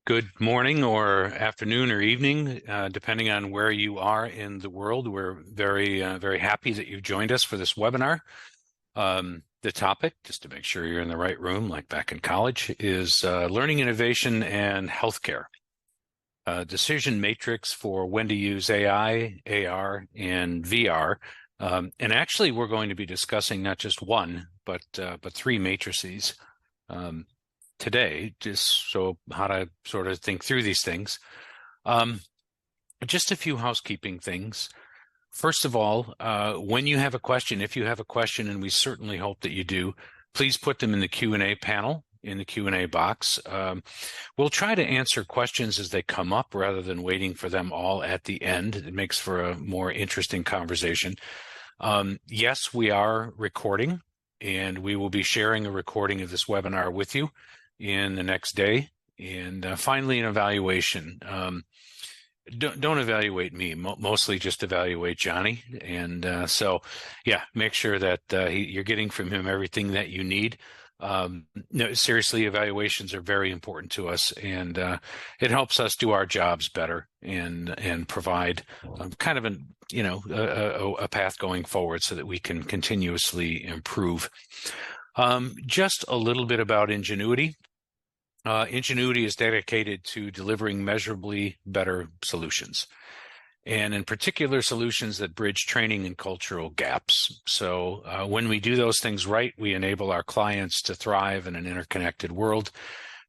Good morning or afternoon or evening, depending on where you are in the world. We're very happy that you've joined us for this webinar. The topic, just to make sure you're in the right room, like back in college, is learning innovation and healthcare. Decision matrix for when to use AI, AR, and VR. And actually, we're going to be discussing not just one, but three matrices. Today, just so how to sort of think through these things. Just a few housekeeping things. First of all, when you have a question, if you have a question, and we certainly hope that you do, please put them in the Q&A panel, in the Q&A box. We'll try to answer questions as they come up rather than waiting for them all at the end. It makes for a more interesting conversation. Yes, we are recording, and we will be sharing a recording of this webinar with you in the next day. And finally, an evaluation. Don't evaluate me, mostly just evaluate Johnny. And so, yeah, make sure that you're getting from him everything that you need. No, seriously, evaluations are very important to us, and it helps us do our jobs better and provide kind of a path going forward so that we can continuously improve. Just a little bit about Ingenuiti. Ingenuiti is dedicated to delivering measurably better solutions, and in particular, solutions that bridge training and cultural gaps. So when we do those things right, we enable our clients to thrive in an interconnected world.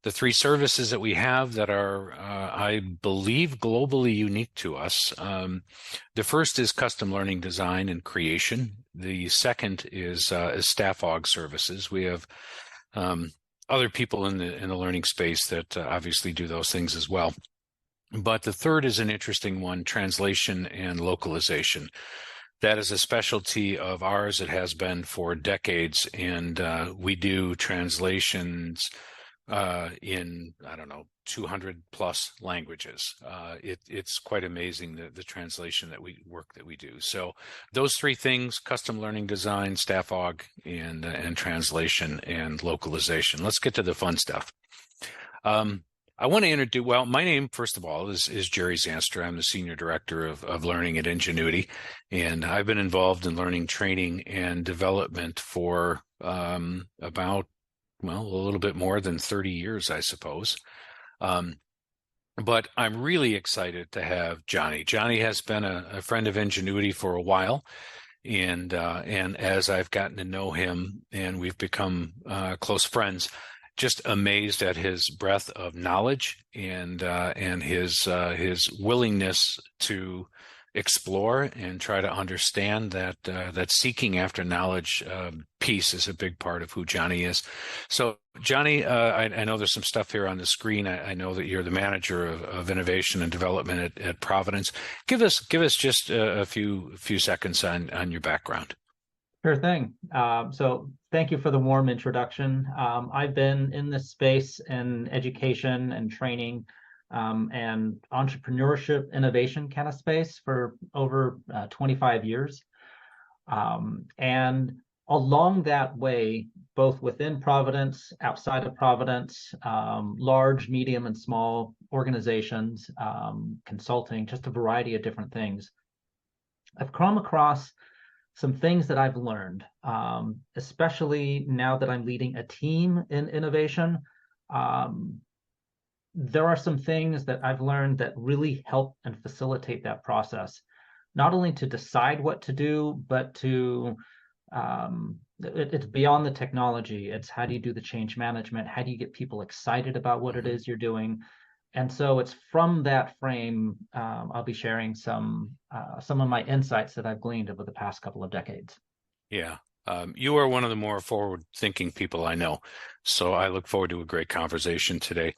The three services that we have that are, I believe, globally unique to us. The first is custom learning design and creation. The second is staff aug services. We have other people in the learning space that obviously do those things as well. But the third is an interesting one, translation and localization. That is a specialty of ours. It has been for decades, and we do translations in, 200 plus languages. It's quite amazing the translation that we do. So those three things: custom learning design, staff aug, and translation and localization. Let's get to the fun stuff. I want to introduce, well, my name, first of all, is Jerry Zanstra. I'm the Senior Director of Learning at Ingenuiti, and I've been involved in learning, training, and development for about, a little bit more than 30 years, I suppose. But I'm really excited to have Johnny. Johnny has been a friend of Ingenuiti for a while, and as I've gotten to know him and we've become close friends, just amazed at his breadth of knowledge and his willingness to explore and try to understand that seeking after knowledge piece is a big part of who Johnny is. So Johnny, I know there's some stuff here on the screen. I know that you're the manager of innovation and development at Providence. Give us just a few seconds on your background. Sure thing. So thank you for the warm introduction. I've been in this space in education and training and entrepreneurship innovation kind of space for over 25 years. And along that way, both within Providence, outside of Providence, large, medium, and small organizations, consulting, just a variety of different things, I've come across some things that I've learned, especially now that I'm leading a team in innovation. There are some things that I've learned that really help and facilitate that process, not only to decide what to do, but to, it's beyond the technology. It's how do you do the change management? How do you get people excited about what it is you're doing? And so it's from that frame, I'll be sharing some of my insights that I've gleaned over the past couple of decades. Yeah. You are one of the more forward-thinking people I know, so I look forward to a great conversation today.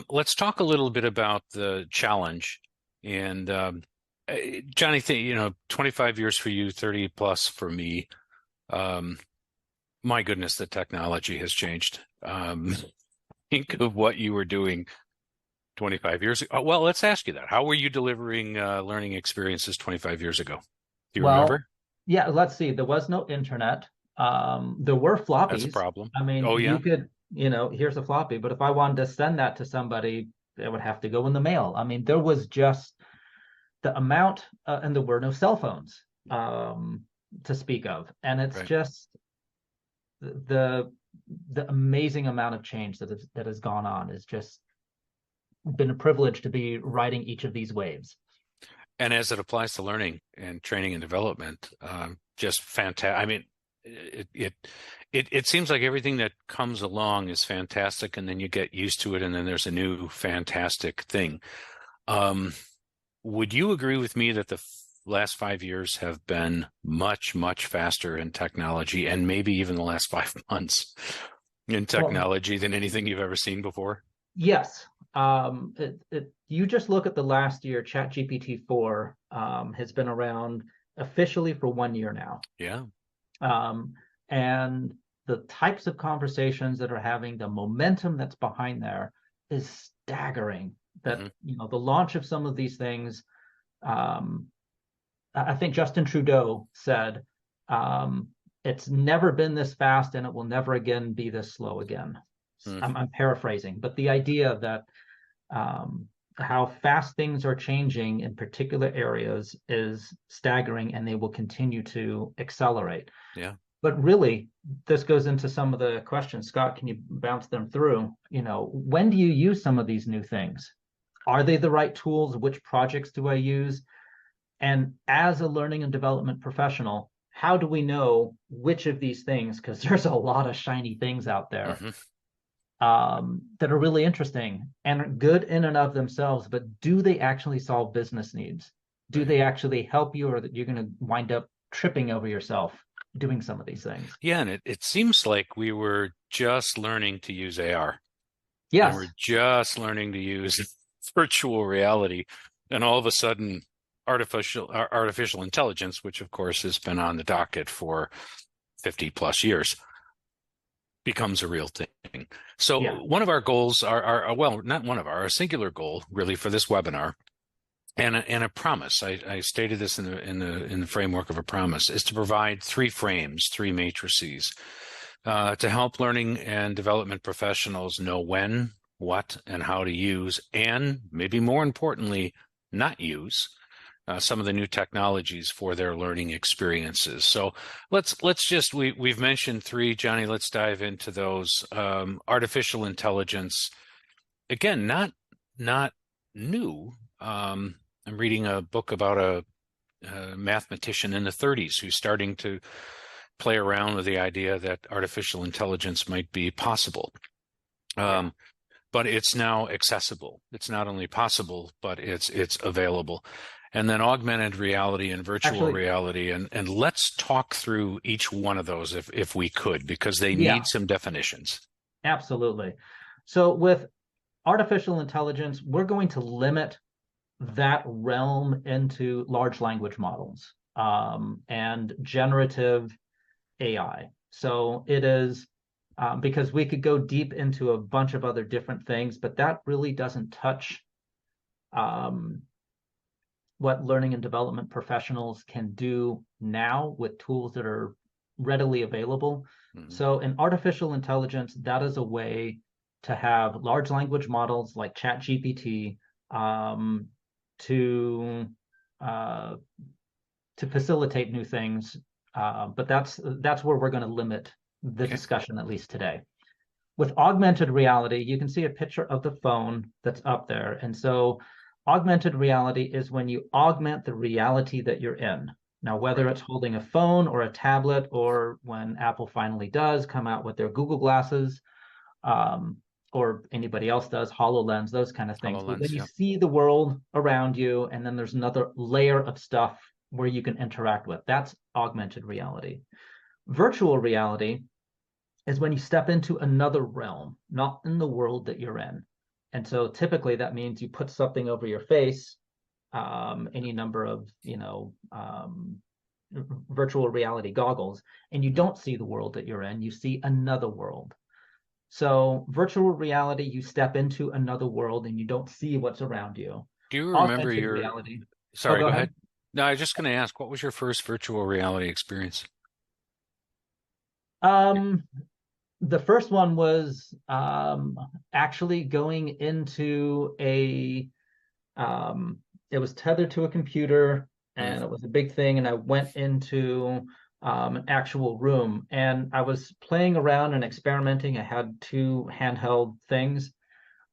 Let's talk a little bit about the challenge. And Johnny, 25 years for you, 30 plus for me. My goodness, the technology has changed. Think of what you were doing 25 years ago. Well, let's ask you that. How were you delivering learning experiences 25 years ago? Do you remember? Yeah, let's see. There was no internet. There were floppies. That's a problem. I mean, oh, yeah? you could, here's a floppy, but if I wanted to send that to somebody, It would have to go in the mail. I mean, there was just the amount, and there were no cell phones to speak of, and it's Right. just the the amazing amount of change that has gone on is just been a privilege to be riding each of these waves. And as it applies to learning and training and development, just fantastic. I mean, it seems like everything that comes along is fantastic, and then you get used to it, and then there's a new fantastic thing. Um, would you agree with me that the last 5 years have been much, much faster in technology, and maybe even the last 5 months in Well, technology than anything you've ever seen before? yes. You just look at the last year, ChatGPT 4 has been around officially for 1 year now. Yeah. Um, and the types of conversations that are having, the momentum that's behind there is staggering. That, Hmm. the launch of some of these things, um, I think Justin Trudeau said, um, it's never been this fast and it will never again be this slow again. Hmm. I'm paraphrasing, but the idea that um, how fast things are changing in particular areas is staggering, and they will continue to accelerate. Yeah. But really, this goes into some of the questions. Scott, can you bounce them through? When do you use some of these new things? Are they the right tools? Which projects do I use? And as a learning and development professional, how do we know which of these things? Because there's a lot of shiny things out there Hmm. that are really interesting and are good in and of themselves, but do they actually solve business needs? Do Right. they actually help you, or that you're going to wind up tripping over yourself doing some of these things? Yeah, and it seems like we were just learning to use AR, and we're Yes, just learning to use virtual reality, and all of a sudden artificial intelligence, which of course has been on the docket for 50 plus years, becomes a real thing. yeah, So one of our goals are well, not one of our, a singular goal really for this webinar, and a promise. I stated this in the framework of a promise, is to provide three frames, three matrices, to help learning and development professionals know when, what, and how to use, and maybe more importantly, not use some of the new technologies for their learning experiences. So let's just we've mentioned three, Johnny. Let's dive into those. Artificial intelligence, again, not new. I'm reading a book about a mathematician in the 30s who's starting to play around with the idea that artificial intelligence might be possible. yeah. Um, but it's now accessible. It's not only possible, but it's available. And then augmented reality and virtual Actually, reality, and let's talk through each one of those if we could, because they yeah, need some definitions. absolutely. So with artificial intelligence, we're going to limit that realm into large language models and generative AI. So it is because we could go deep into a bunch of other different things, but that really doesn't touch um, what learning and development professionals can do now with tools that are readily available. Mhm. So in artificial intelligence, that is a way to have large language models like ChatGPT um, to uh, to facilitate new things. But that's where we're going to limit the Okay. discussion, at least today. With augmented reality, you can see a picture of the phone that's up there. And so augmented reality is when you augment the reality that you're in. Now, whether Right. it's holding a phone or a tablet, or when Apple finally does come out with their Google glasses, um, or anybody else does, HoloLens, those kind of things. But when HoloLens. you Yep. see the world around you, and then there's another layer of stuff where you can interact with, that's augmented reality. Virtual reality is when you step into another realm, not in the world that you're in. And so typically that means you put something over your face, any number of, virtual reality goggles, and you Mhm. don't see the world that you're in, you see another world. So virtual reality, you step into another world and you don't see what's around you. Do you remember Augmented your, reality. Oh, sorry, go go ahead. ahead. No, I was just going to ask, what was your first virtual reality experience? Um, The first one was actually going into um, it was tethered to a computer Mm, and it was a big thing. And I went into an actual room and I was playing around and experimenting. I had two handheld things.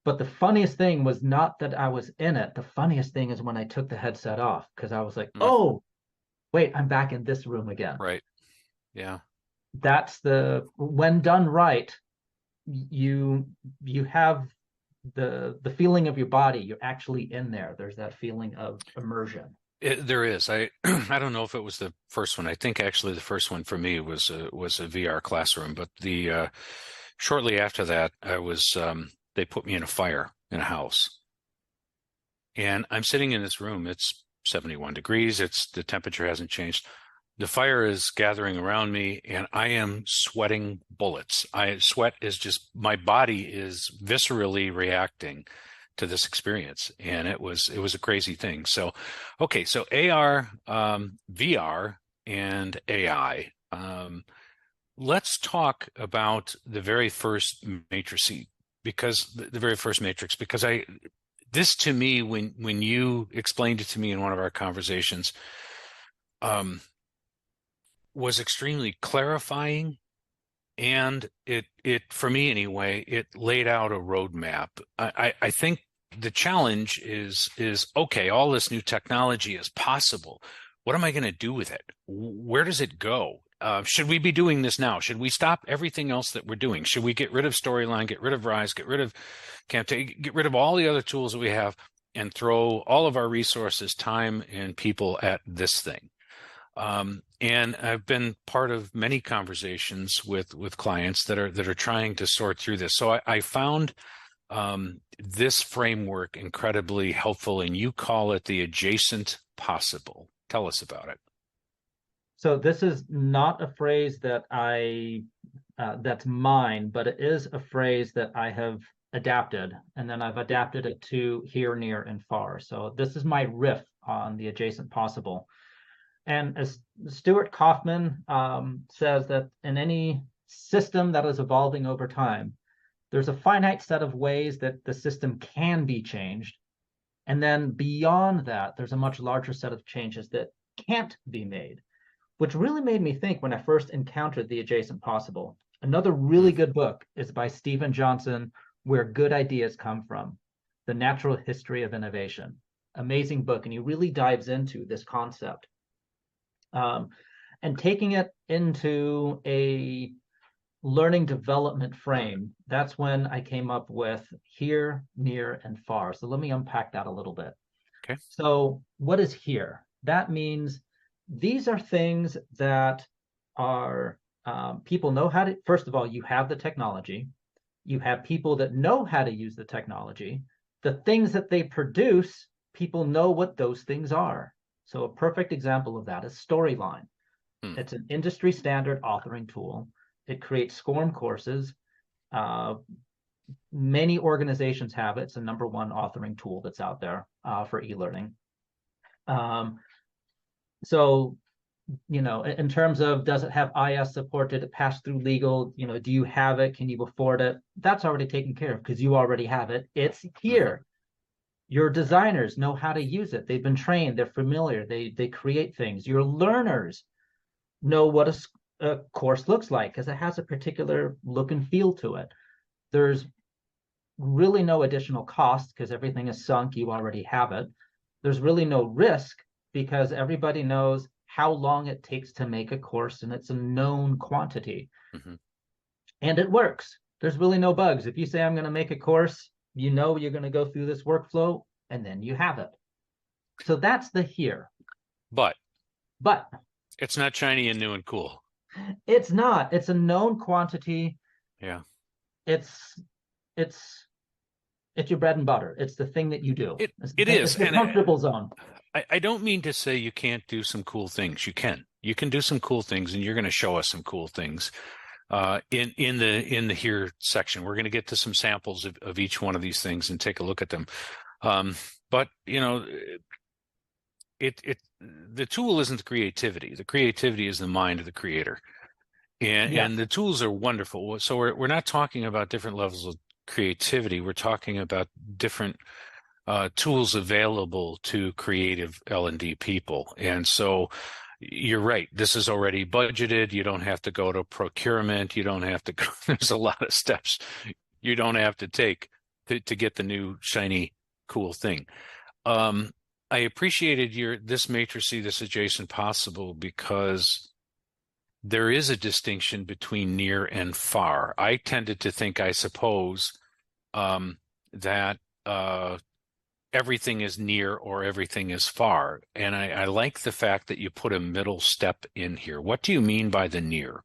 But the funniest thing was not that I was in it. The funniest thing is when I took the headset off because I was like, mm, oh, wait, I'm back in this room again. right. Yeah. That's the when done right, you you have the feeling of your body. You're actually in there. There's that feeling of immersion. There is. I I don't know if it was the first one. I think actually the first one for me was a VR classroom, but the shortly after that, I was they put me in a fire in a house, and I'm sitting in this room. It's 71 degrees. It's the temperature hasn't changed. The fire is gathering around me, and I am sweating bullets. I sweat is just my body is viscerally reacting to this experience, and it was a crazy thing. So, okay, so AR, VR, and AI. Let's talk about the very first matrix because the very first matrix because I this to me when you explained it to me in one of our conversations um, was extremely clarifying and it for me anyway it laid out a roadmap. I think the challenge is okay, all this new technology is possible. What am I going to do with it? Where does it go? Should we be doing this now? Should we stop everything else that we're doing? Should we get rid of Storyline, get rid of Rise, get rid of Camtasia, get rid of all the other tools that we have and throw all of our resources, time, and people at this thing? And I've been part of many conversations with clients that are trying to sort through this. So I found this framework incredibly helpful, and you call it the adjacent possible. Tell us about it. So this is not a phrase that I that's mine, but it is a phrase that I have adapted, and then I've adapted it to here, near, and far. So this is my riff on the adjacent possible. And as Stuart Kaufman says that in any system that is evolving over time, there's a finite set of ways that the system can be changed. And then beyond that, there's a much larger set of changes that can't be made, which really made me think when I first encountered the adjacent possible. Another Hmm. really good book is by Stephen Johnson, Where Good Ideas Come From, The Natural History of Innovation. Amazing book. And he really dives into this concept. Um, and taking it into a learning development frame, that's when I came up with here, near, and far. So let me unpack that a little bit. Okay. So, what is here? That means these are things that are people know how to, first of all, you have the technology, you have people that know how to use the technology. The things that they produce, people know what those things are. So, a perfect example of that is Storyline. Hmm. It's an industry standard authoring tool. It creates SCORM courses. Uh, Many organizations have it. It's the number one authoring tool that's out there for e-learning. Um, so, in terms of does it have IS support? Did it pass through legal? Do you have it? Can you afford it? That's already taken care of because you already have it. It's Hmm. here. Your Okay. designers know how to use it. They've been trained. They're familiar. They create things. Your learners know what a course looks like because it has a particular look and feel to it. There's really no additional cost because everything is sunk. You already have it. There's really no risk because everybody knows how long it takes to make a course and it's a known quantity Hmm. and it works. There's really no bugs. If you say, I'm going to make a course, you're going to go through this workflow and then you have it. So that's the here. But But it's not shiny and new and cool. it's not. It's a known quantity. Yeah. It's it's it's your bread and butter. It's the thing that you do. It it is, It's the and comfortable zone. I don't mean to say you can't do some cool things. You can. You can do some cool things, and you're going to show us some cool things in the here section. We're going to get to some samples of each one of these things and take a look at them. But it the tool isn't the creativity. The creativity is the mind of the creator. And Yes. the tools are wonderful. So we're not talking about different levels of creativity. We're talking about different tools available to creative L&D people. And so you're right. This is already budgeted. You don't have to go to procurement. You don't have to go, there's a lot of steps you don't have to take to get the new shiny cool thing. I appreciated this matrices, this adjacent possible, because there is a distinction between near and far. I tended to think, I suppose, that everything is near or everything is far. And I like the fact that you put a middle step in here. What do you mean by the near?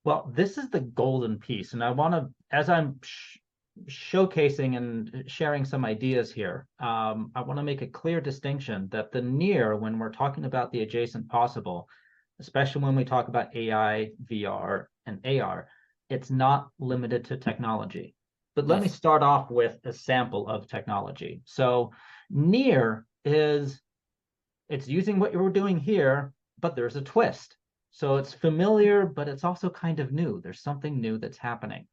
Well, this is the golden piece. And I want to, as I'm showcasing and sharing some ideas here, I want to make a clear distinction that the near, when we're talking about the adjacent possible, especially when we talk about AI, VR, and AR, it's not limited to technology. But let me start off with a sample of technology. So near is, it's using what you were doing here, but there's a twist. So it's familiar, but it's also kind of new. There's something new that's happening.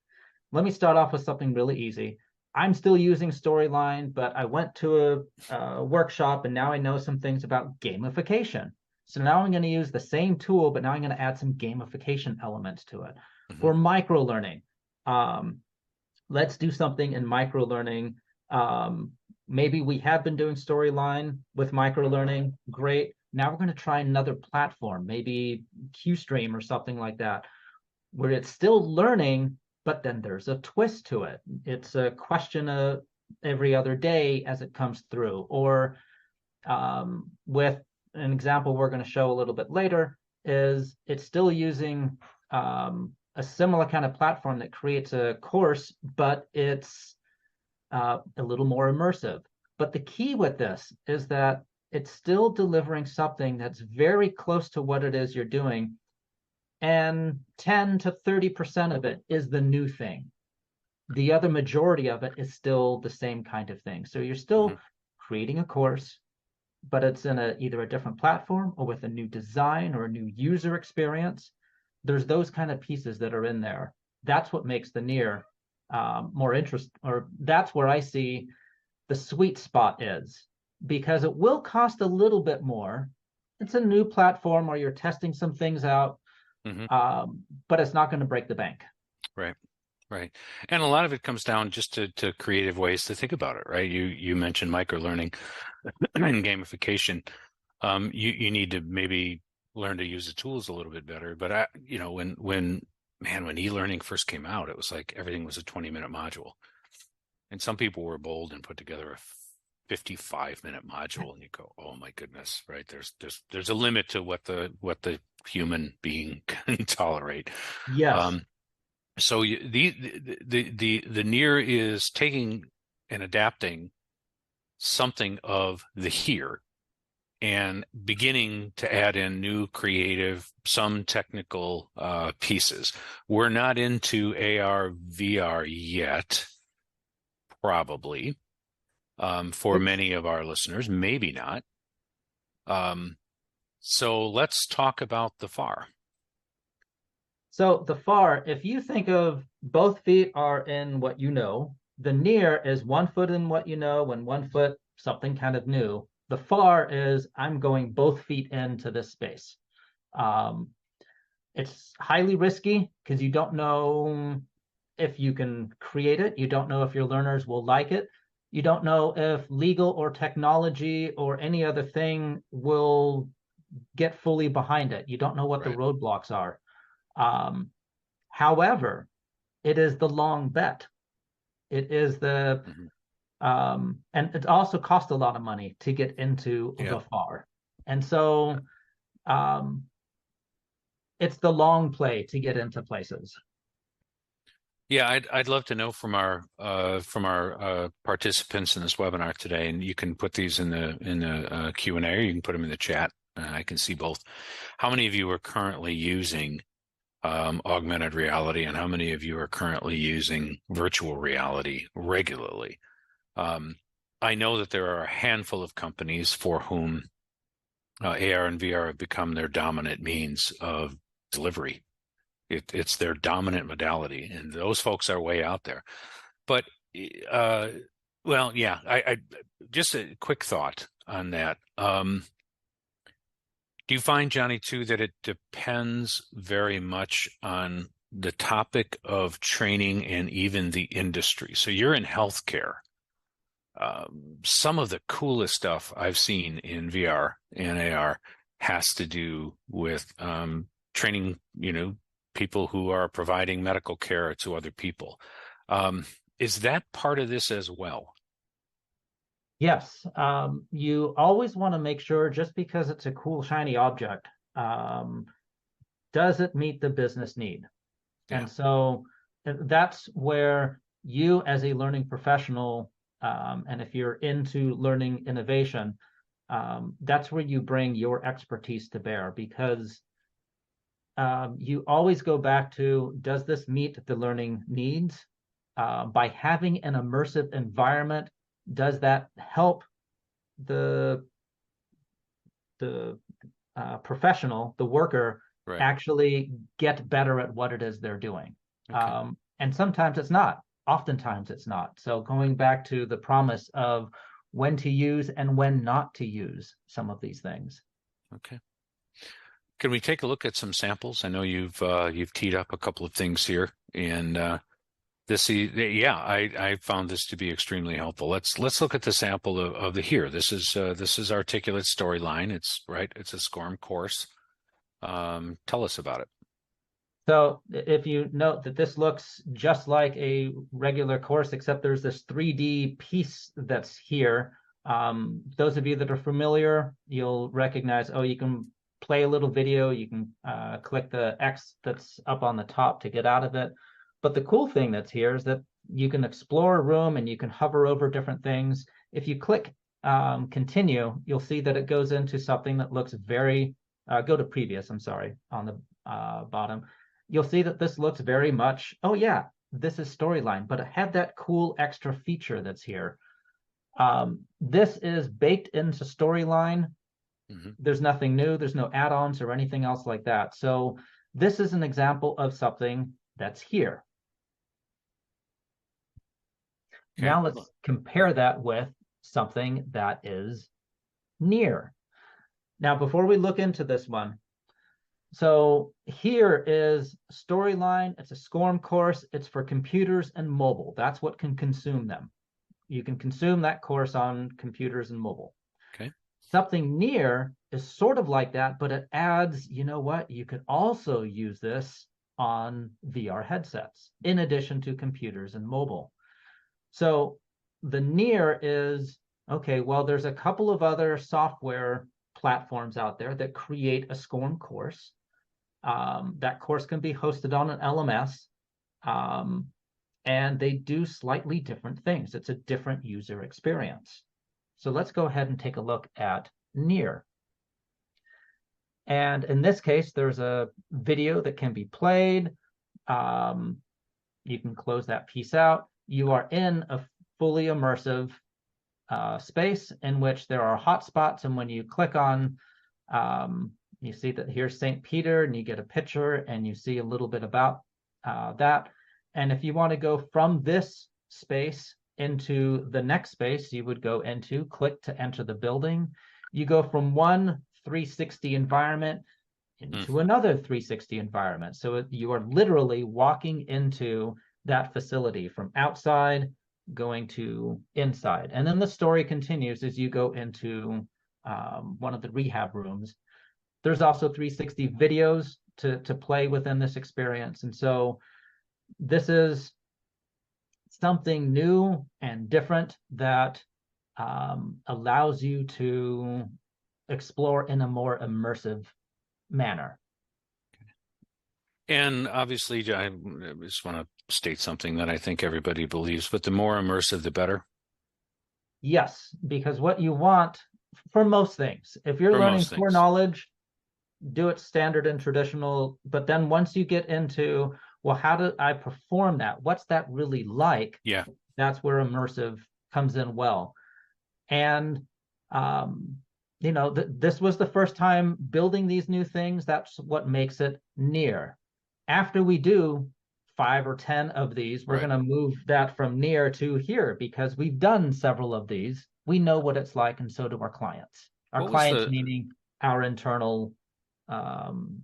Let me start off with something really easy. I'm still using Storyline, but I went to a workshop and now I know some things about gamification. So now I'm going to use the same tool, but now I'm going to add some gamification elements to it. Mm-hmm. For micro learning, let's do something in micro learning. Maybe we have been doing Storyline with micro learning. Great. Now we're going to try another platform, maybe QStream or something like that, where it's still learning, but then there's a twist to it. It's a question of every other day as it comes through. Or with an example we're going to show a little bit later, is it's still using a similar kind of platform that creates a course, but it's a little more immersive. But the key with this is that it's still delivering something that's very close to what it is you're doing. And 10 to 30% of it is the new thing. The other majority of it is still the same kind of thing. So you're Mm-hmm. still creating a course, but it's in either a different platform or with a new design or a new user experience. There's those kind of pieces that are in there. That's what makes the near more interesting, or that's where I see the sweet spot is, because it will cost a little bit more. It's a new platform or you're testing some things out, Mm-hmm. but it's not going to break the bank. Right. Right. And a lot of it comes down just to creative ways to think about it, right? You mentioned micro learning and gamification. You need to maybe learn to use the tools a little bit better. But when e-learning first came out, it was like everything was a 20-minute module. And some people were bold and put together a 55-minute module, and you go, "Oh my goodness!" Right? There's a limit to what the human being can tolerate. Yes. So the near is taking and adapting something of the here and beginning to add in new creative, some technical pieces. We're not into AR, VR yet, probably, for It's many of our listeners, maybe not. So let's talk about the FAR. So the far, if you think of both feet are in what you know, the near is 1 foot in what you know and 1 foot something kind of new. The far is I'm going both feet into this space. Um, it's highly risky because you don't know if you can create it. You don't know if your learners will like it. You don't know if legal or technology or any other thing will get fully behind it. You don't know what the Right. roadblocks are. Um, However, it is the long bet. It is Mm-hmm. and it also costs a lot of money to get into Yeah. the far. And so um, it's the long play to get into places. Yeah, I'd love to know from our participants in this webinar today, and you can put these in the Q&A, or you can put them in the chat. I can see both. How many of you are currently using augmented reality, and how many of you are currently using virtual reality regularly? I know that there are a handful of companies for whom AR and VR have become their dominant means of delivery. It's their dominant modality, and those folks are way out there. But uh, well, yeah, I just a quick thought on that. Do you find, Johnny, too, that it depends very much on the topic of training and even the industry? So you're in healthcare. Some of the coolest stuff I've seen in VR and AR has to do with training, people who are providing medical care to other people. Is that part of this as well? Yes, you always want to make sure just because it's a cool, shiny object, does it meet the business need? Yeah, And so that's where you, as a learning professional, and if you're into learning innovation, that's where you bring your expertise to bear because you always go back to, does this meet the learning needs? By having an immersive environment, does that help the the professional, the worker, right. actually get better at what it is they're doing? Okay. And sometimes it's not. Oftentimes it's not. So going back to the promise of when to use and when not to use some of these things. Okay. Can we take a look at some samples? I know you've teed up a couple of things here, and yeah, I found this to be extremely helpful. Let's look at the sample of the here. This is articulate storyline. It's right. It's a SCORM course. Tell us about it. So if you note that this looks just like a regular course, except there's this 3D piece that's here. Those of you that are familiar, you'll recognize, oh, you can play a little video. You can click the X that's up on the top to get out of it. But the cool thing that's here is that you can explore a room and you can hover over different things. If you click continue, you'll see that it goes into something that looks very, go to previous, I'm sorry, on the bottom. You'll see that this looks very much, oh yeah, this is storyline, but it had that cool extra feature that's here. This is baked into storyline. Mm-hmm. There's nothing new. There's no add-ons or anything else like that. So this is an example of something that's here. Okay. Now let's compare that with something that is near. Now, before we look into this one, so here is storyline. It's a SCORM course. It's for computers and mobile. That's what can consume them. You can consume that course on computers and mobile. Okay. Something near is sort of like that, but it adds, you know what? You could also use this on VR headsets in addition to computers and mobile. So the near is, okay, well, there's a couple of other software platforms out there that create a SCORM course. That course can be hosted on an LMS, and they do slightly different things. It's a different user experience. So let's go ahead and take a look at near. And in this case, there's a video that can be played. You can close that piece out. You are in a fully immersive space in which there are hotspots. And when you click on, you see that here's St. Peter, and you get a picture, and you see a little bit about that. And if you want to go from this space into the next space, you would go into, click to enter the building. You go from one 360 environment into another 360 environment. So you are literally walking into that facility from outside going to inside. And then the story continues as you go into one of the rehab rooms. There's also 360 videos to play within this experience. And so this is something new and different that allows you to explore in a more immersive manner. And obviously, I just want to state something that I think everybody believes, but the more immersive, the better. Yes, because what you want for most things, if you're For learning most core things. knowledge, do it standard and traditional. But then once you get into, well, how do I perform that? What's that really like? Yeah. That's where immersive comes in well. And this was the first time building these new things. That's what makes it near. After we do 5 or 10 of these, we're Right. going to move that from near to here because we've done several of these. We know what it's like, and so do our clients. Our What was clients the meaning our internal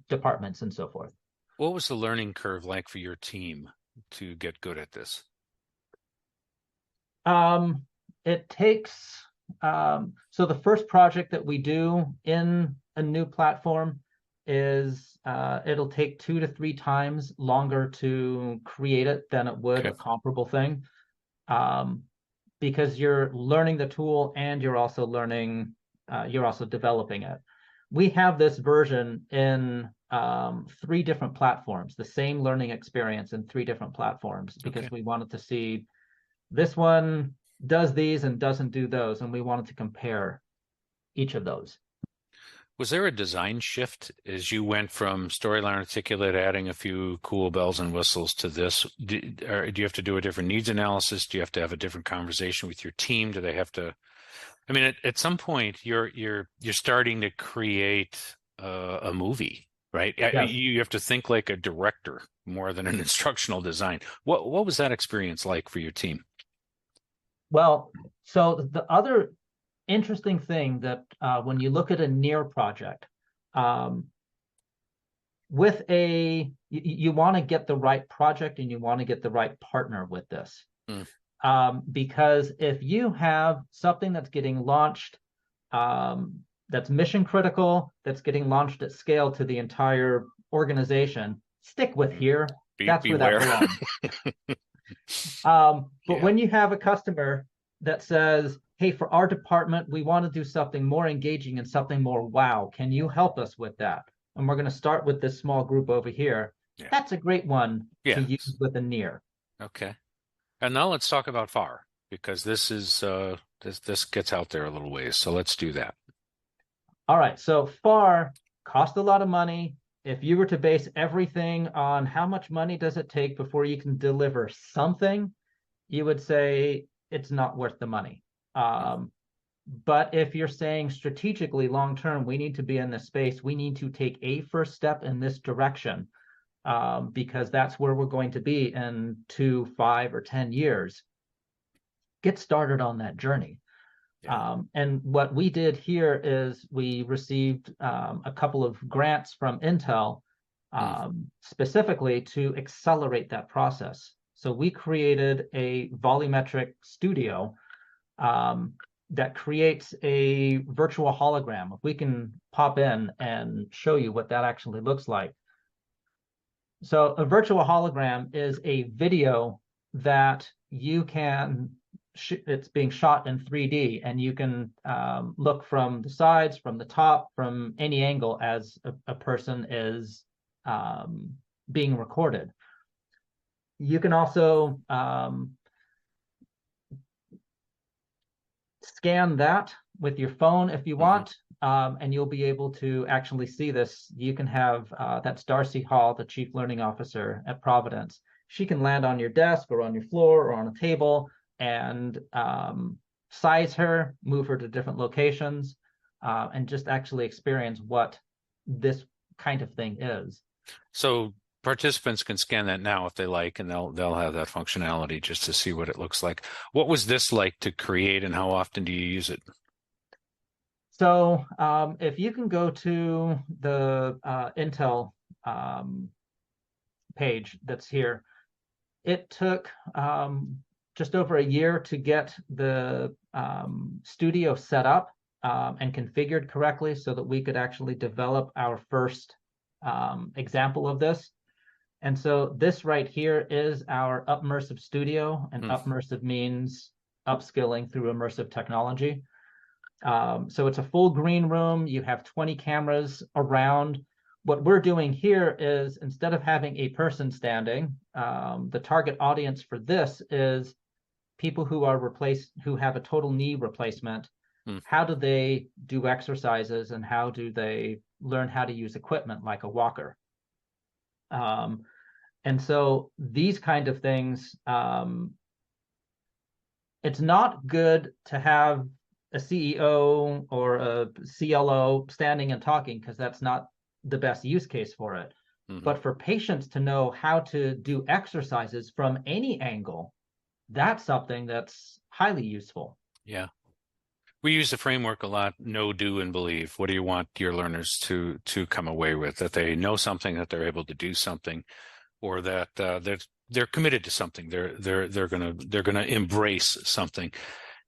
departments and so forth. what was the learning curve like for your team to get good at this? Um, it takes so the first project that we do in a new platform is it'll take 2 to 3 times longer to create it than it would Okay. a comparable thing. Um, because you're learning the tool and you're also developing it. We have this version in 3 different platforms, the same learning experience in 3 different platforms, Okay. because we wanted to see this one does these and doesn't do those, and we wanted to compare each of those. Was there a design shift as you went from Storyline Articulate, adding a few cool bells and whistles to this? Do you have to do a different needs analysis? Do you have to have a different conversation with your team? Do they have to? I mean, at some point, you're starting to create a movie, right? Yes. You have to think like a director more than an instructional design. What was that experience like for your team? Well, so the other interesting thing that when you look at a near project, um, with you want to get the right project and you want to get the right partner with this. Mm, Because if you have something that's getting launched, that's mission critical, that's getting launched at scale to the entire organization, stick with mm. here. That's where that Beware. belongs. But Yeah. when you have a customer that says, hey, for our department, we want to do something more engaging and something more wow. Can you help us with that? And we're going to start with this small group over here. Yeah. That's a great one to Yeah. use with a near. Okay. And now let's talk about FAR because this gets out there a little ways. So let's do that. All right. So far, cost a lot of money. If you were to base everything on how much money does it take before you can deliver something, you would say it's not worth the money. Mm, But if you're saying strategically long term, we need to be in this space, we need to take a first step in this direction, because that's where we're going to be in 2, 5, or 10 years. Get started on that journey. yeah. And what we did here is we received a couple of grants from Intel, Mm, specifically to accelerate that process. So we created a volumetric studio um, that creates a virtual hologram. If we can pop in and show you what that actually looks like. So a virtual hologram is a video that you can, it's being shot in 3D, and you can look from the sides, from the top, from any angle as a person is being recorded. You can also scan that with your phone if you hmm want, and you'll be able to actually see this. You can have that's Darcy Hall, the Chief Learning Officer at Providence. She can land on your desk or on your floor or on a table and size her, move her to different locations, and just actually experience what this kind of thing is. So participants can scan that now if they like, and they'll have that functionality just to see what it looks like. What was this like to create, and how often do you use it? So if you can go to the Intel um, page that's here, it took just over a year to get the studio set up and configured correctly so that we could actually develop our first example of this. And so this right here is our Upmersive Studio, and Hmm. Upmersive means upskilling through immersive technology. So it's a full green room. You have 20 cameras around. What we're doing here is instead of having a person standing, the target audience for this is people who have a total knee replacement. Hmm. How do they do exercises and how do they learn how to use equipment like a walker? Um, and so these kind of things, it's not good to have a CEO or a CLO standing and talking because that's not the best use case for it. Hmm. But for patients to know how to do exercises from any angle, that's something that's highly useful. Yeah. We use the framework a lot, know, do, and believe. What do you want your learners to come away with? That they know something, that they're able to do something, or that they're committed to something. They're gonna embrace something.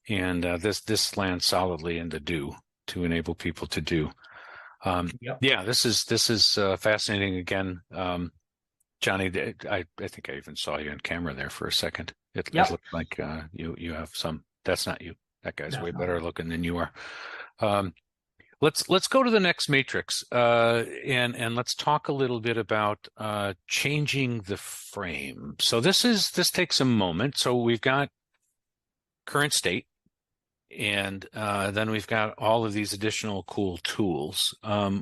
And this lands solidly in the do, to enable people to do. Yep. Yeah, this is fascinating. Again, Johnny, I think I even saw you on camera there for a second. It Yep. looked like you have some. That's not you. That guy's way That's not better me. looking than you are. Um, let's go to the next matrix, and let's talk a little bit about changing the frame. So this takes a moment. So we've got current state, and then we've got all of these additional cool tools.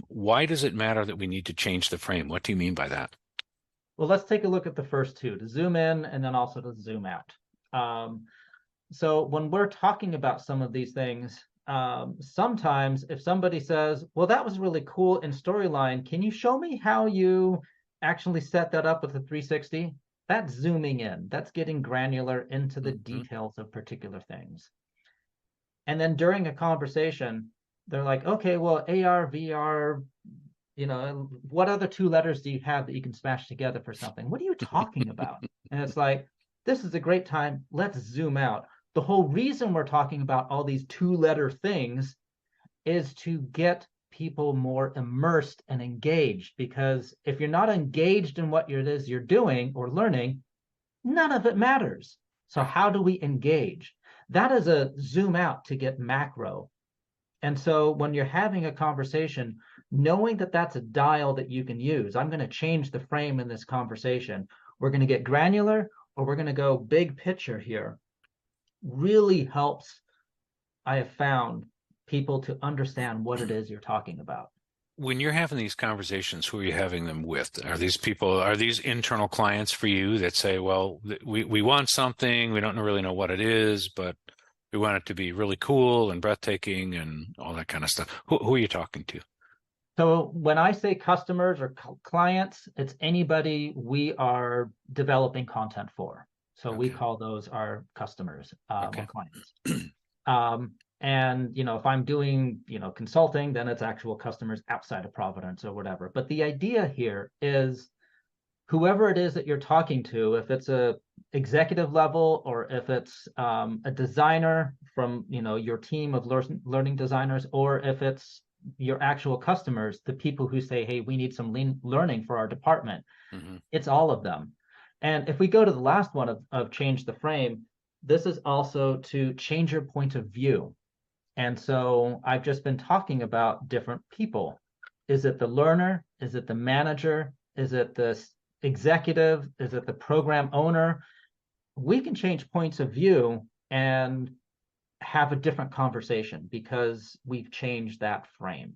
Why does it matter that we need to change the frame? What do you mean by that? Well, let's take a look at the first two, to zoom in and then also to zoom out. Um, so when we're talking about some of these things, sometimes if somebody says, well, that was really cool in storyline, can you show me how you actually set that up with the 360? That's zooming in. That's getting granular into the Hmm. details of particular things. And then during a conversation, they're like, okay, well, AR, VR, what other two letters do you have that you can smash together for something? What are you talking about? And it's like, this is a great time. Let's zoom out. The whole reason we're talking about all these two-letter things is to get people more immersed and engaged. Because if you're not engaged in what it is you're doing or learning, none of it matters. So Right. how do we engage? That is a zoom out to get macro. And so when you're having a conversation, knowing that that's a dial that you can use, I'm going to change the frame in this conversation. We're going to get granular or we're going to go big picture here, really helps, I have found, people to understand what it is you're talking about. When you're having these conversations, who are you having them with? Are these people, are these internal clients for you that say, well, we want something, we don't really know what it is, but we want it to be really cool and breathtaking and all that kind of stuff. Who are you talking to? So when I say customers or clients, it's anybody we are developing content for. So we Okay. call those our customers or Okay. clients. And if I'm doing consulting, then it's actual customers outside of Providence or whatever. But the idea here is whoever it is that you're talking to, if it's a executive level or if it's a designer from your team of learning designers, or if it's your actual customers, the people who say, hey, we need some learning for our department, Hmm. it's all of them. And if we go to the last one of change the frame, this is also to change your point of view. And so I've just been talking about different people. Is it the learner? Is it the manager? Is it the executive? Is it the program owner? We can change points of view and have a different conversation because we've changed that frame.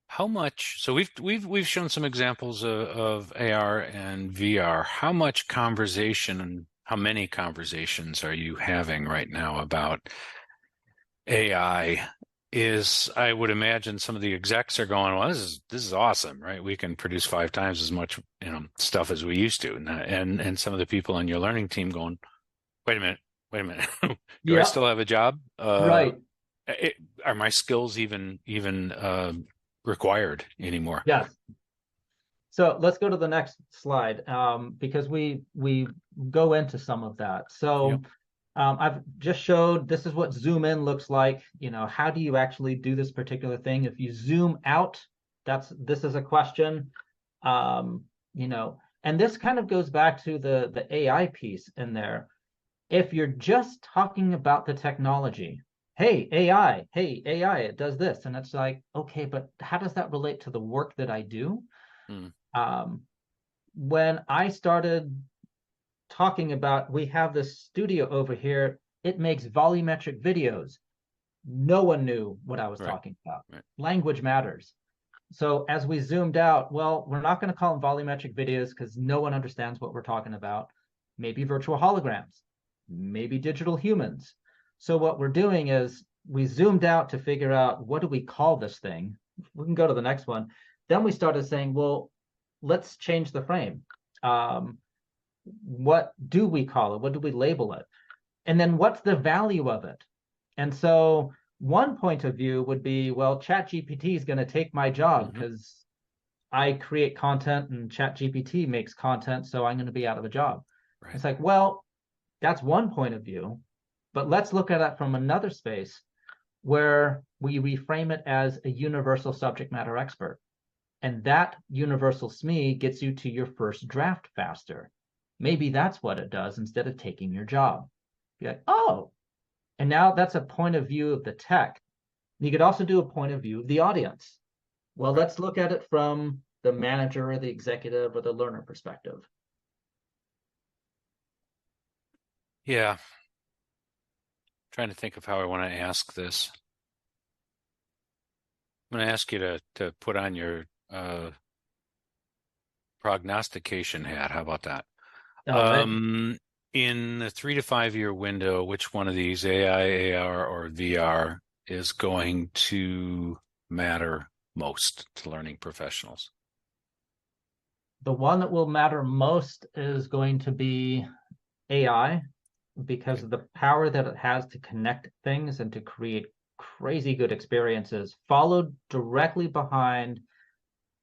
How much? So we've shown some examples of AR and VR. How much conversation and how many conversations are you having right now about AI? Is I would imagine some of the execs are going, well, this is awesome, right? We can produce 5 times as much, stuff as we used to, and some of the people on your learning team going, wait a minute, wait a minute, do I Yep, still have a job? right. It, are my skills even required anymore? Yes. So let's go to the next slide because we go into some of that. Yep. So I've just showed this is what zoom in looks like. How do you actually do this particular thing? If you zoom out, this is a question. Um, and this kind of goes back to the AI piece in there. If you're just talking about the technology, hey AI, it does this, and it's like, okay, but how does that relate to the work that I do? Mm, Um, when I started talking about we have this studio over here, it makes volumetric videos. No one knew what I was right. talking about. Right. Language matters. So as we zoomed out, well, we're not going to call them volumetric videos because no one understands what we're talking about. Maybe virtual holograms, maybe digital humans. So what we're doing is we zoomed out to figure out what do we call this thing. We can go to the next one. then we started saying, well, let's change the frame. What do we call it? What do we label it? And then what's the value of it? And so one point of view would be, well, ChatGPT is going to take my job because I create content and ChatGPT makes content, so I'm going to be out of a job. Right. It's like, well, that's one point of view, but let's look at it from another space where we reframe it as a universal subject matter expert. And that universal SME gets you to your first draft faster. Maybe that's what it does instead of taking your job. You're like, oh, and now that's a point of view of the tech. You could also do a point of view of the audience. Well, Right. let's look at it from the manager or the executive or the learner perspective. Yeah. Trying to think of how I want to ask this. I'm going to ask you to put on your prognostication hat. How about that? All right. In the 3 to 5 year window, which one of these, AI, AR, or VR, is going to matter most to learning professionals? The one that will matter most is going to be AI because Okay. of the power that it has to connect things and to create crazy good experiences, followed directly behind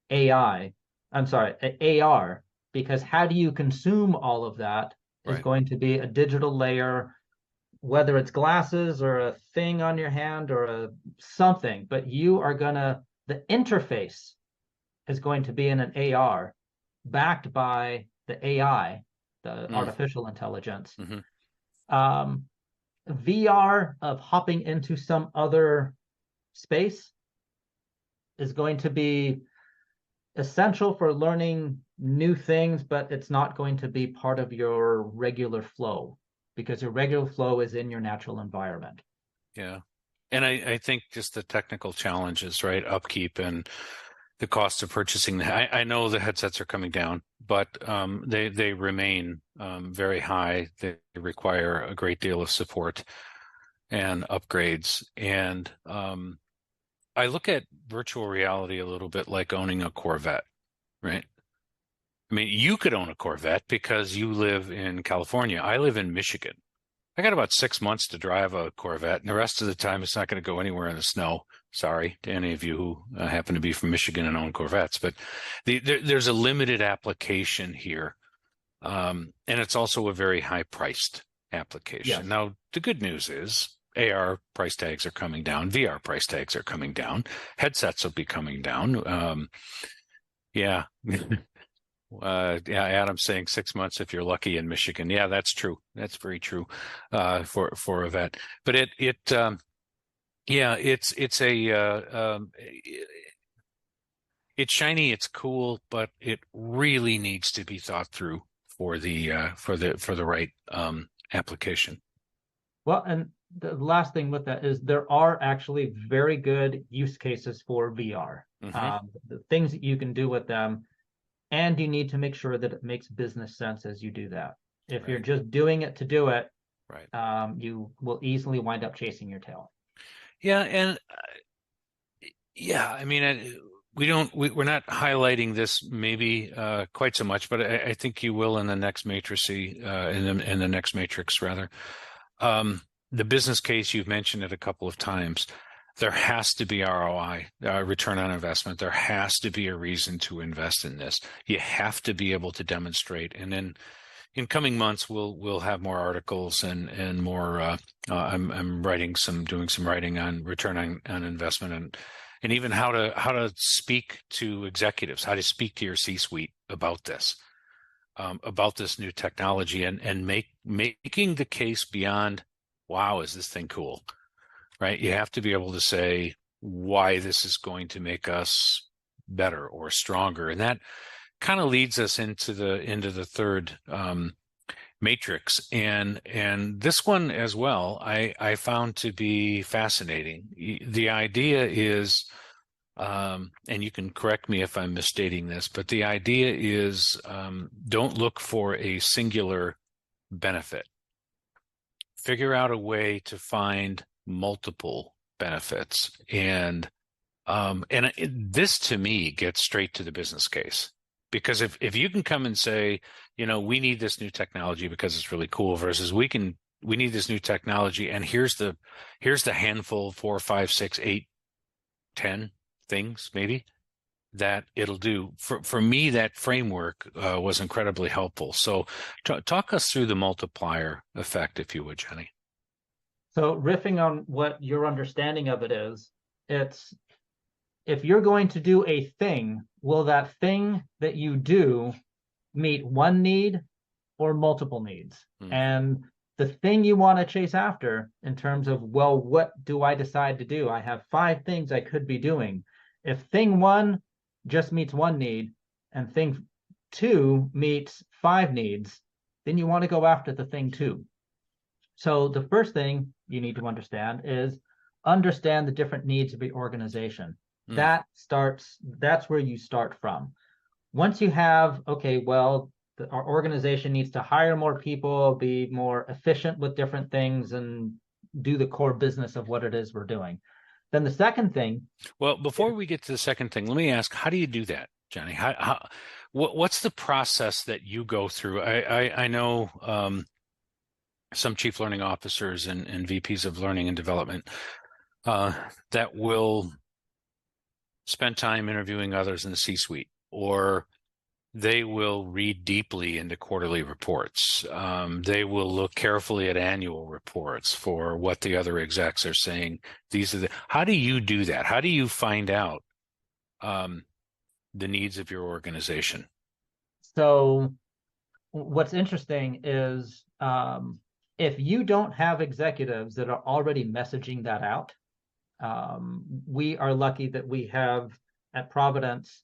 AI. I'm sorry, AR, because how do you consume all of that is Right. going to be a digital layer, whether it's glasses or a thing on your hand or a something, but you are gonna, the interface is going to be in an AR backed by the AI, the Mm, artificial intelligence. hmm Um, VR of hopping into some other space is going to be essential for learning new things, but it's not going to be part of your regular flow because your regular flow is in your natural environment. Yeah. And I think just the technical challenges, right? Upkeep and the cost of purchasing. I know the headsets are coming down, but they remain very high. They require a great deal of support and upgrades. And I look at virtual reality a little bit like owning a Corvette, right? I mean, you could own a Corvette because you live in California. I live in Michigan. I got about 6 months to drive a Corvette, and the rest of the time it's not going to go anywhere in the snow. Sorry to any of you who happen to be from Michigan and own Corvettes, but there's a limited application here, and it's also a very high-priced application. Yes. Now, the good news is AR price tags are coming down, VR price tags are coming down, headsets will be coming down. Yeah. Yeah, Adam's saying 6 months if you're lucky in Michigan. Yeah, that's true. That's very true for a vet. But yeah, it's a it's shiny, it's cool, but it really needs to be thought through for the right application. Well, and the last thing with that is there are actually very good use cases for VR. Hmm. The things that you can do with them, and you need to make sure that it makes business sense as you do that. If you're Right, just doing it to do it, right. you will easily wind up chasing your tail. Yeah, and yeah, I mean, we're not highlighting this maybe quite so much, but I think you will in the next in the next matrix rather. Um, the business case, you've mentioned it a couple of times. There has to be ROI, return on investment. There has to be a reason to invest in this. You have to be able to demonstrate. And then in coming months, we'll have more articles and more. I'm doing some writing on return on investment and even how to speak to executives, how to speak to your C-suite about this new technology and making the case beyond, wow, is this thing cool, right? You have to be able to say why this is going to make us better or stronger. And that kind of leads us into the third matrix. And this one as well, I found to be fascinating. The idea is, and you can correct me if I'm misstating this, but the idea is don't look for a singular benefit. Figure out a way to find multiple benefits. And This to me gets straight to the business case. Because if you can come and say, we need this new technology because it's really cool versus we need this new technology and here's the handful, 4, 5, 6, 8, 10 things maybe that it'll do. For me, that framework was incredibly helpful. So talk us through the multiplier effect, if you would, Jenny. So riffing on what your understanding of it is, it's if you're going to do a thing, will that thing that you do meet one need or multiple needs? Mm. And the thing you want to chase after in terms of, well, what do I decide to do? I have 5 things I could be doing. If thing 1 just meets 1 need and thing 2 meets 5 needs, then you want to go after the thing 2. So the first thing you need to understand the different needs of the organization. Mm. That's where you start from. Once you have, okay, well, our organization needs to hire more people, be more efficient with different things, and do the core business of what it is we're doing. Then the second thing. Well, before we get to the second thing, let me ask, how do you do that, Johnny? What's the process that you go through? I know some chief learning officers and VPs of learning and development that will spend time interviewing others in the C-suite, or they will read deeply into quarterly reports. They will look carefully at annual reports for what the other execs are saying. How do you do that? How do you find out the needs of your organization? So what's interesting is if you don't have executives that are already messaging that out, we are lucky that we have at Providence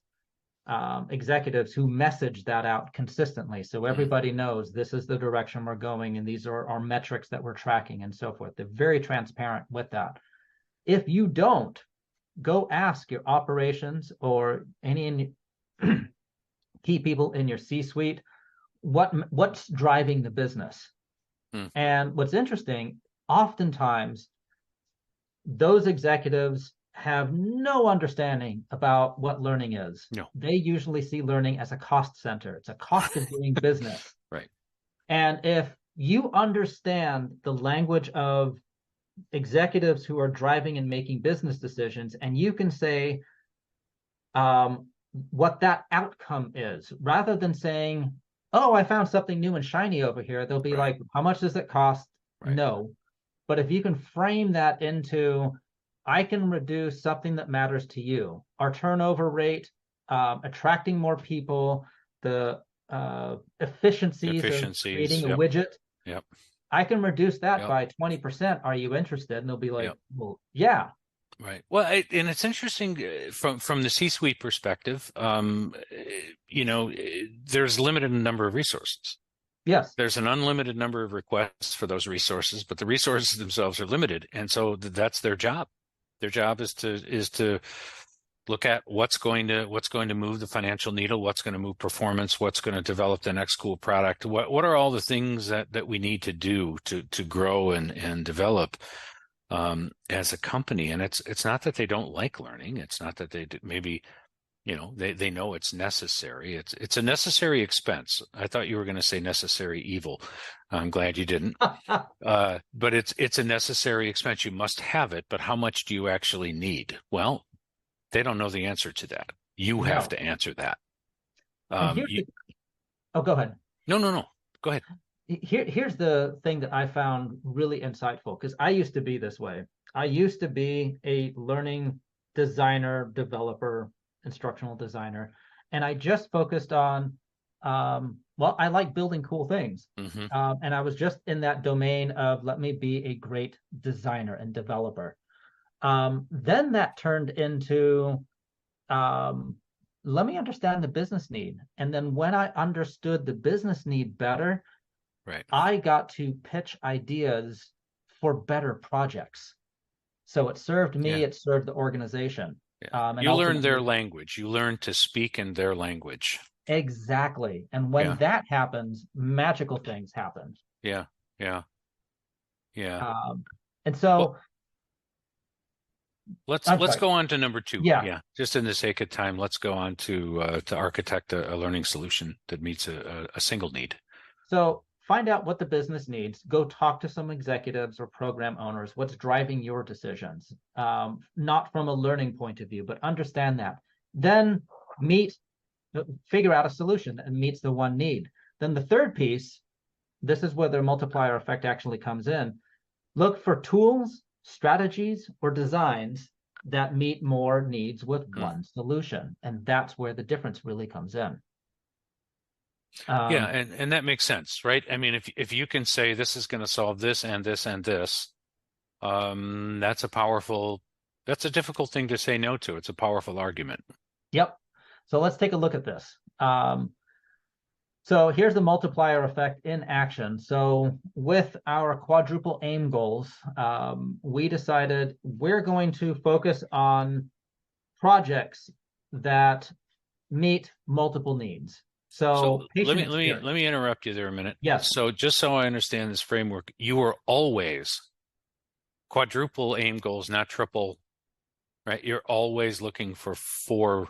executives who message that out consistently. So everybody knows this is the direction we're going and these are our metrics that we're tracking and so forth. They're very transparent with that. If you don't, go ask your operations or any key people in your C-suite, what's driving the business? And what's interesting, oftentimes those executives have no understanding about what learning is. No. They usually see learning as a cost center. It's a cost of doing business. Right. And if you understand the language of executives who are driving and making business decisions, and you can say what that outcome is, rather than saying, oh, I found something new and shiny over here, they'll be like, how much does it cost? Right. No. But if you can frame that into, I can reduce something that matters to you, our turnover rate, attracting more people, the efficiencies of creating a widget. Yep. I can reduce that by 20%. Are you interested? And they'll be like, well, yeah. Right. Well, and it's interesting from the C-suite perspective. There's limited number of resources. Yes. There's an unlimited number of requests for those resources, but the resources themselves are limited, and so that's their job. Their job is to look at what's going to move the financial needle, what's going to move performance, what's going to develop the next cool product. What are all the things that we need to do to grow and develop as a company? And it's not that they don't like learning. It's not that they maybe they know it's necessary. It's a necessary expense. I thought you were going to say necessary evil. I'm glad you didn't. But it's a necessary expense. You must have it. But how much do you actually need? Well, they don't know the answer to that. You have to answer that. Oh, go ahead. No. Go ahead. Here's the thing that I found really insightful, because I used to be this way. I used to be a learning designer, developer, instructional designer, and I just focused on I like building cool things. And I was just in that domain of, let me be a great designer and developer. Then that turned into let me understand the business need. And then when I understood the business need better, I got to pitch ideas for better projects. So it served me, it served the organization. And you learn their language. You learn to speak in their language. Exactly. And when that happens, magical things happen. Yeah. And so I'm let's sorry. go on to number two. Yeah. Yeah, just in the sake of time, let's go on to architect a learning solution that meets a single need. So find out what the business needs. Go talk to some executives or program owners. What's driving your decisions? Not from a learning point of view, but understand that. Then meet, figure out a solution that meets the one need. Then the third piece, this is where the multiplier effect actually comes in. Look for tools, strategies, or designs that meet more needs with Hmm. one solution. And that's where the difference really comes in. Yeah, Um, and that makes sense, right? I mean, if you can say this is going to solve this and this and this, that's that's a difficult thing to say no to. It's a powerful argument. yep. So let's take a look at this. So here's the multiplier effect in action. So with our quadruple aim goals, we decided we're going to focus on projects that meet multiple needs. So So patient experience. let me interrupt you there a minute. Yes. So just so I understand this framework, you are always quadruple aim goals, not triple, right? You're always looking for four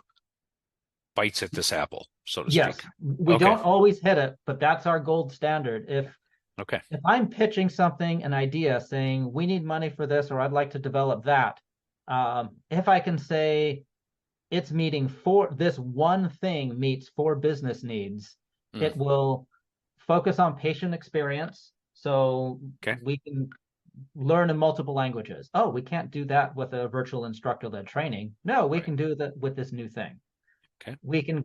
bites at this apple, so to Yes. speak. We Okay. don't always hit it, but that's our gold standard. Okay. If I'm pitching something, an idea saying we need money for this, or I'd like to develop that, if I can say it's meeting this one thing meets four business needs, Mm, it will focus on patient experience. So okay. we can learn in multiple languages. Oh, we can't do that with a virtual instructor-led training. No, we Right. can do that with this new thing. Okay. We can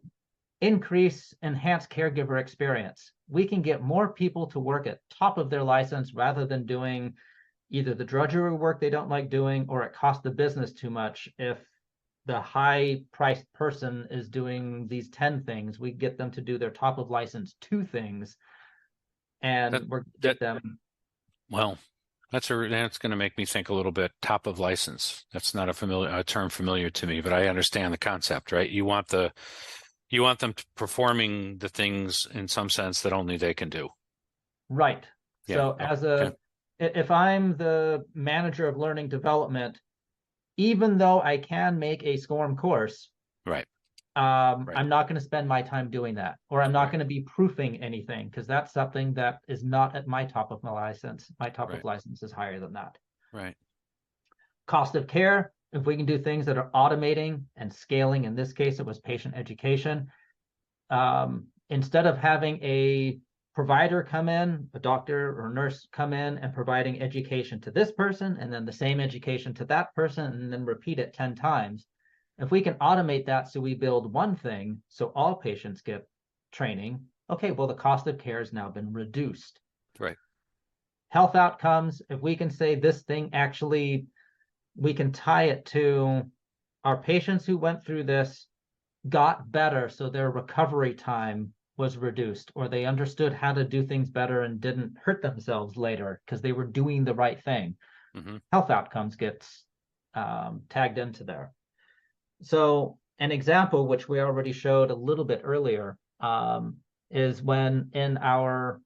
enhance caregiver experience. We can get more people to work at top of their license rather than doing either the drudgery work they don't like doing, or it costs the business too much. If the high priced person is doing these 10 things, we get them to do their top of license 2 things, That and we're that get them well, that's going to make me think a little bit. Top of license. That's not a term familiar to me, but I understand the concept, right? You want them performing the things in some sense that only they can do. right. Yeah. So Okay. if I'm the manager of learning development, even though I can make a SCORM course, Right. Right. I'm not going to spend my time doing that, or I'm not Right. going to be proofing anything, because that's something that is not at my top of my license. My top of Right. license is higher than that. Right. Cost of care, if we can do things that are automating and scaling, in this case, it was patient education. Instead of having a provider come in, a doctor or nurse come in and providing education to this person, and then the same education to that person, and then repeat it 10 times. If we can automate that so we build one thing, so all patients get training, okay, well, the cost of care has now been reduced. Right. Health outcomes, if we can say this thing actually, we can tie it to our patients who went through this got better, so their recovery time was reduced, or they understood how to do things better and didn't hurt themselves later because they were doing the right thing. Hmm. Health outcomes gets tagged into there. So an example, which we already showed a little bit earlier, is when in our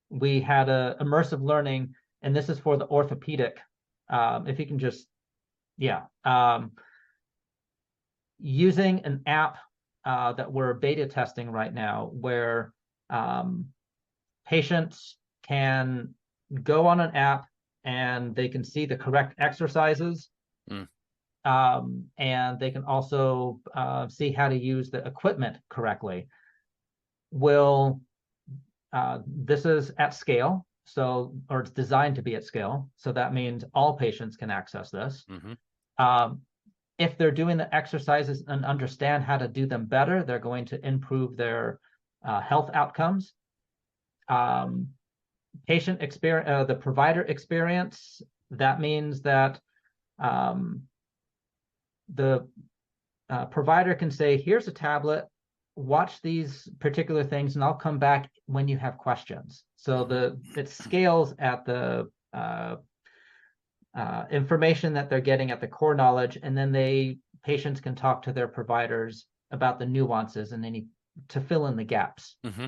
we had a immersive learning, and this is for the orthopedic. If you can just, yeah, using an app that we're beta testing right now, where patients can go on an app and they can see the correct exercises. Mm. And they can also see how to use the equipment correctly. Will this is at scale, so, or it's designed to be at scale, so that means all patients can access this. Hmm. If they're doing the exercises and understand how to do them better, they're going to improve their health outcomes. Patient experience, the provider experience, that means that the provider can say, here's a tablet, watch these particular things, and I'll come back when you have questions. So it scales at the information that they're getting at the core knowledge, and then patients can talk to their providers about the nuances and any to fill in the gaps. Hmm.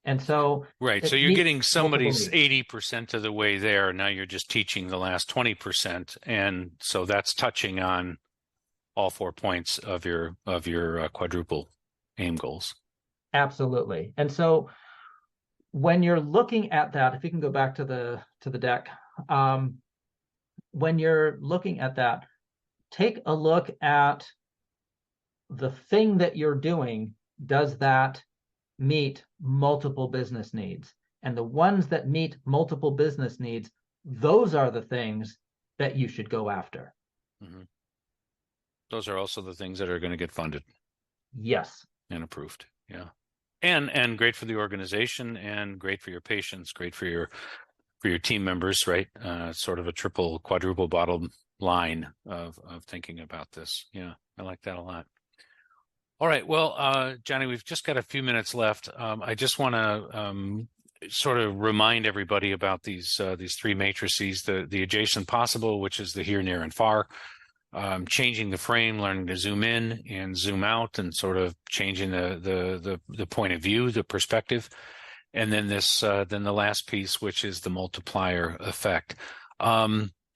And so Right. So it you're meets getting multiple somebody's needs. 80% of the way there. Now you're just teaching the last 20%. And so that's touching on all 4 points of your quadruple aim goals. Absolutely. And so when you're looking at that, if you can go back to the deck, um, when you're looking at that, take a look at the thing that you're doing. Does that meet multiple business needs? And the ones that meet multiple business needs, those are the things that you should go after. Mhm. Those are also the things that are going to get funded Yes, and approved. Yeah. And great for the organization and great for your patients, great for your team members, right? Sort of a triple, quadruple bottom line of thinking about this. Yeah, I like that a lot. All right. Well, Johnny, we've just got a few minutes left. I just want to sort of remind everybody about these three matrices: the adjacent possible, which is the here, near, and far; changing the frame, learning to zoom in and zoom out, and sort of changing the point of view, the perspective; and then then the last piece, which is the multiplier effect.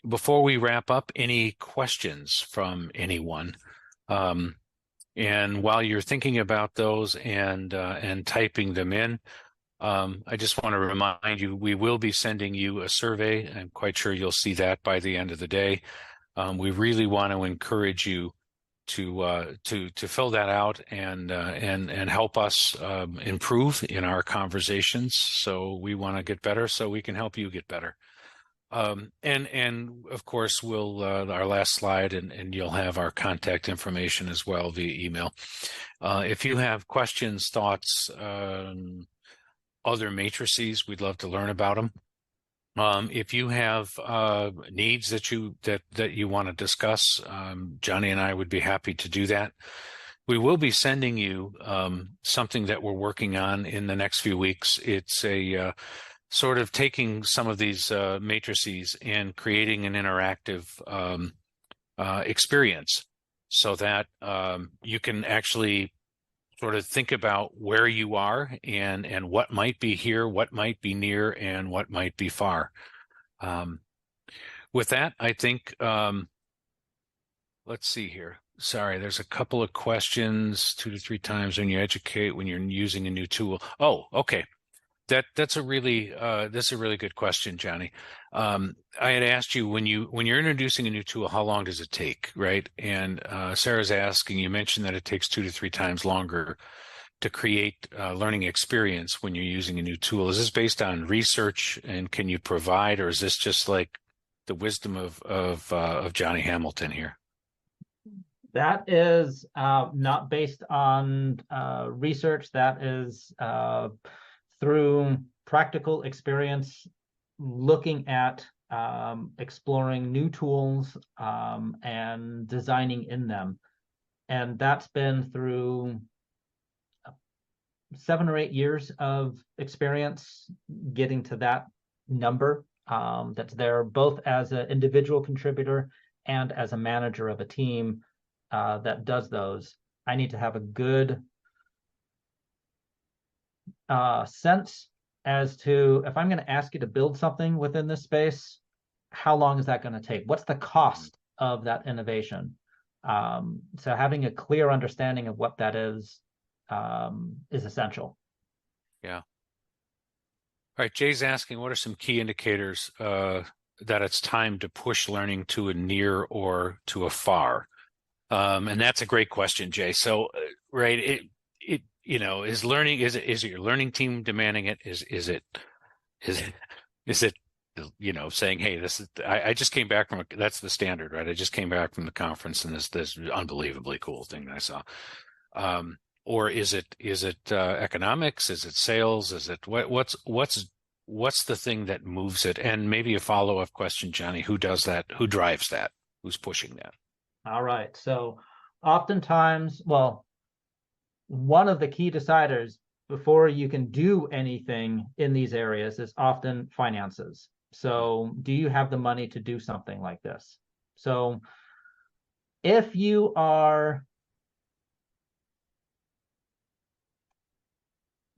Before we wrap up, any questions from anyone? Um, and while you're thinking about those and typing them in, I just want to remind you, we will be sending you a survey. I'm quite sure you'll see that by the end of the day. We really want to encourage you to fill that out and help us improve in our conversations. So we want to get better, so we can help you get better. And of course, we'll our last slide, and you'll have our contact information as well via email. If you have questions, thoughts, other matrices, we'd love to learn about them. If you have needs that you want to discuss, Johnny and I would be happy to do that. We will be sending you something that we're working on in the next few weeks. It's a sort of taking some of these matrices and creating an interactive experience so that you can actually sort of think about where you are and what might be here, what might be near, and what might be far. With that, I think, let's see here. Sorry, there's a couple of questions, 2 to 3 times when you educate, when you're using a new tool. Oh, okay. That's a really good question, Johnny. I had asked you when you're introducing a new tool, how long does it take, right? And Sarah's asking, you mentioned that it takes 2 to 3 times longer to create a learning experience when you're using a new tool. Is this based on research, and can you provide, or is this just like the wisdom of Johnny Hamilton here? that is not based on research. That is through practical experience, looking at exploring new tools and designing in them. And that's been through 7 or 8 years of experience getting to that number. That's there both as an individual contributor and as a manager of a team that does those. I need to have a good sense as to, if I'm going to ask you to build something within this space, how long is that going to take? What's the cost of that innovation? So having a clear understanding of what that is essential. Yeah. All right. Jay's asking, what are some key indicators that it's time to push learning to a near or to a far? And that's a great question, Jay. So, right, is learning, is it your learning team demanding it? Is it saying, hey, this is, I just came back from that's the standard, right? I just came back from the conference, and this unbelievably cool thing that I saw. Or is it economics? Is it sales? Is it what's the thing that moves it? And maybe a follow-up question, Johnny, who does that? Who drives that? Who's pushing that? All right. So oftentimes, well, one of the key deciders before you can do anything in these areas is often finances. So do you have the money to do something like this? So if you are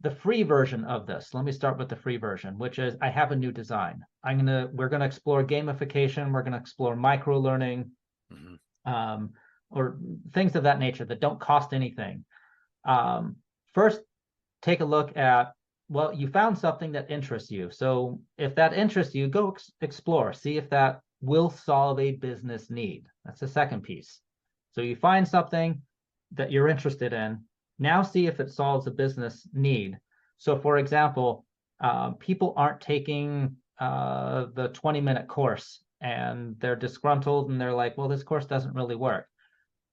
the free version of this. Let me start with the free version, which is I have a new design. We're gonna explore gamification. We're gonna explore micro learning, um, or things of that nature that don't cost anything. First, take a look at, well, you found something that interests you. So if that interests you, go explore, see if that will solve a business need. That's the second piece. So you find something that you're interested in. Now see if it solves a business need. So for example, people aren't taking the 20-minute course and they're disgruntled and they're like, well, this course doesn't really work.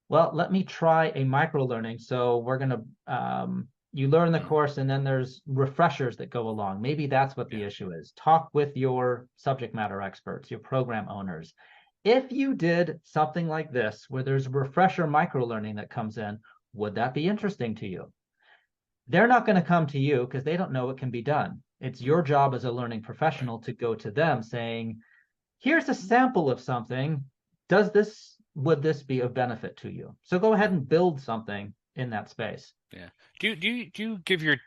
Well, let me try a micro learning. So we're going to, you learn the course and then there's refreshers that go along. Maybe that's what the issue is. Talk with your subject matter experts, your program owners. If you did something like this, where there's refresher micro learning that comes in, would that be interesting to you? They're not going to come to you because they don't know it can be done. It's your job as a learning professional to go to them saying, here's a sample of something. Would this be of benefit to you? So go ahead and build something in that space. Yeah. Do you give your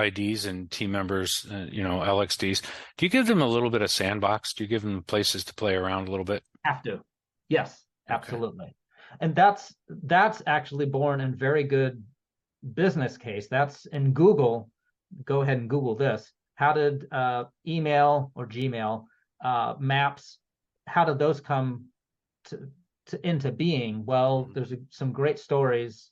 IDs and team members, LXDs? Do you give them a little bit of sandbox? Do you give them places to play around a little bit? Have to. Yes, absolutely. And that's actually born in very good business case. That's in Google. Go ahead and Google this. How did email or Gmail maps? How did those come into being? Well, there's some great stories.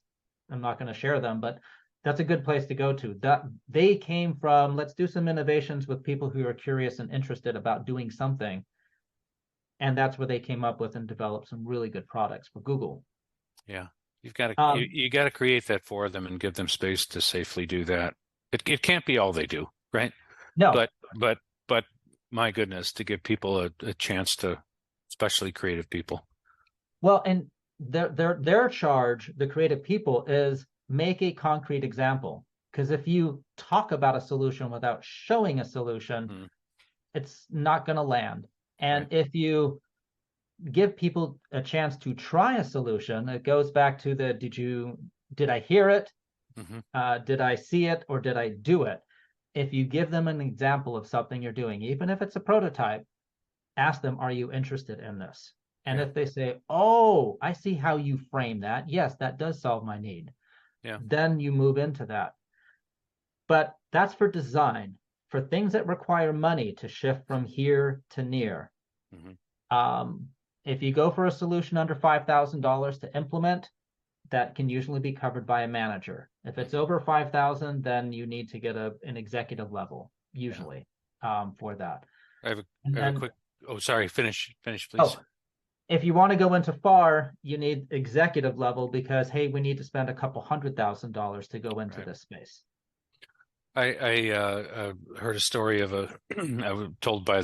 I'm not going to share them, but that's a good place to go to. That they came from, let's do some innovations with people who are curious and interested about doing something. And that's where they came up with and developed some really good products for Google. Yeah. You've got to you got to create that for them and give them space to safely do that. It can't be all they do, right? No. But my goodness, to give people a chance to, especially creative people. Well, and their charge, the creative people, is make a concrete example. Because if you talk about a solution without showing a solution, it's not going to land. And if you give people a chance to try a solution, it goes back to the did I hear it? Did I see it, or did I do it? If you give them an example of something you're doing, even if it's a prototype, ask them, are you interested in this? And if they say, oh, I see how you frame that. Yes, that does solve my need. Then you move into that. But that's for design. For things that require money to shift from here to near. If you go for a solution under $5,000 to implement, that can usually be covered by a manager. If it's over $5,000, then you need to get an executive level, usually, for that. I have a quick. Oh, sorry. Finish, please. Oh, if you want to go into FAR, you need executive level because, hey, we need to spend a couple $100,000 to go into this space. I heard a story of I was told by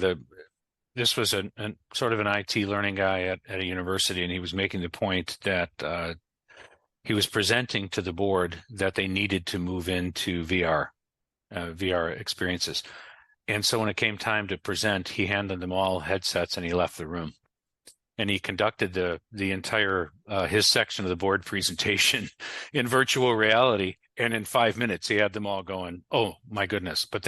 this was a sort of an IT learning guy at a university, and he was making the point that he was presenting to the board that they needed to move into VR experiences. And so when it came time to present, he handed them all headsets and he left the room. And he conducted the entire his section of the board presentation in virtual reality. And in 5 minutes, he had them all going, "Oh my goodness!" But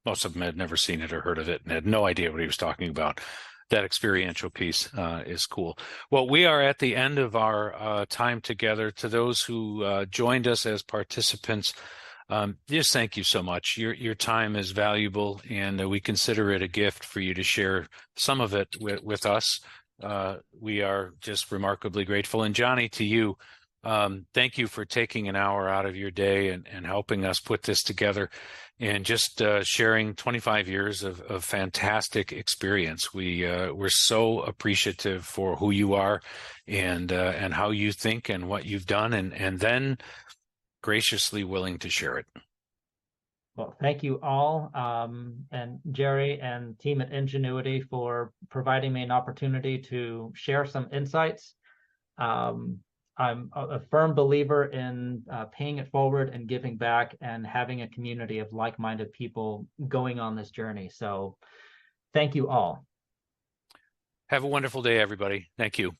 most of them had never seen it or heard of it, and had no idea what he was talking about. That experiential piece is cool. Well, we are at the end of our time together. To those who joined us as participants, just thank you so much. Your time is valuable, and we consider it a gift for you to share some of it with us. We are just remarkably grateful. And Johnny, to you, thank you for taking an hour out of your day and helping us put this together and just sharing 25 years of fantastic experience. We're so appreciative for who you are and how you think and what you've done, and then graciously willing to share it. Well, thank you all, and Jerry and team at Ingenuity for providing me an opportunity to share some insights. I'm a firm believer in paying it forward and giving back and having a community of like-minded people going on this journey. So thank you all. Have a wonderful day, everybody. Thank you.